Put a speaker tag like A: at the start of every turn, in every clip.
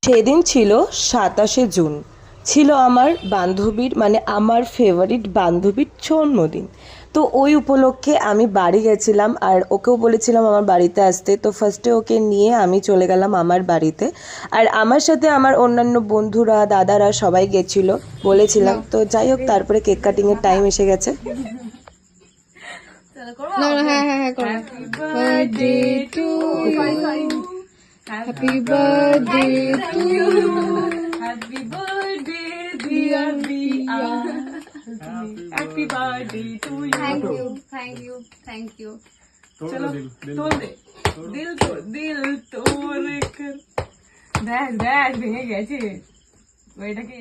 A: সেদিন ছিল 27 জুন, ছিল আমার বান্ধবীর মানে আমার ফেভারিট বান্ধবীর জন্মদিন। তো ওই উপলক্ষে আমি বাড়ি গেছিলাম আর ওকেও বলেছিলাম আমার বাড়িতে আসতে। তো ফার্স্টে ওকে নিয়ে আমি চলে গেলাম আমার বাড়িতে, আর আমার সাথে আমার অন্যান্য বন্ধুরা দাদারা সবাই গেছিল বলেছিলাম। তো যাই হোক, তারপরে কেক কাটিংয়ের টাইম এসে গেছে।
B: না না, হ্যাঁ হ্যাঁ হ্যাঁ করো। Birthday to you, happy birthday to you,
C: happy birthday dear Bia, happy birthday to you.
B: Thank you thank you thank you.
C: চলো তোল দে, দিল তো দিল তোর কর। দেখ দেখ ভেঙে গেছে ওইটাকে।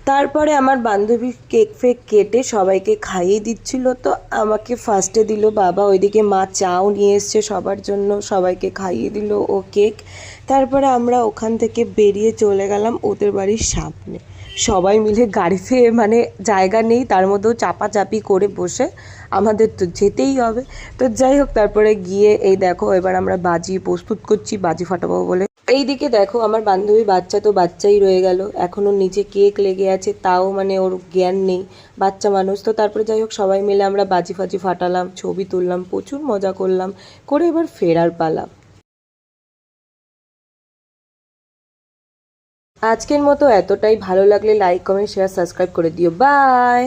A: তারপরে আমার বান্ধবী কেক ফেক কেটে সবাইকে খাইয়ে দিচ্ছিল। তো আমাকে ফার্স্টে দিল বাবা, ওইদিকে মা চাও নিয়ে এসছে সবার জন্য, সবাইকে খাইয়ে দিল ও কেক। তারপরে আমরা ওখান থেকে বেরিয়ে চলে গেলাম ওদের বাড়ির সামনে। সবাই মিলে গাড়িতে মানে জায়গা নেই, তার মধ্যেও চাপাচাপি করে বসে আমাদের তো যেতেই হবে। তো যাই হোক, তারপরে গিয়ে এই দেখো এবার আমরা বাজি প্রস্তুত করছি, বাজি ফাটাবো বলে। এইদিকে দেখো আমার বান্ধবী বাচ্চা তো বাচ্চাই রয়ে গেল, এখনও নিচে কেক লেগে আছে, তাও মানে ওর জ্ঞান নেই, বাচ্চা মানুষ তো। তারপরে যাই হোক সবাই মিলে আমরা বাজি ফাজি ফাটালাম, ছবি তুললাম, প্রচুর মজা করলাম, করে এবার ফেরার পালা। আজকের মতো এতটাই, ভালো লাগলে লাইক কমেন্ট শেয়ার সাবস্ক্রাইব করে দিও। বাই।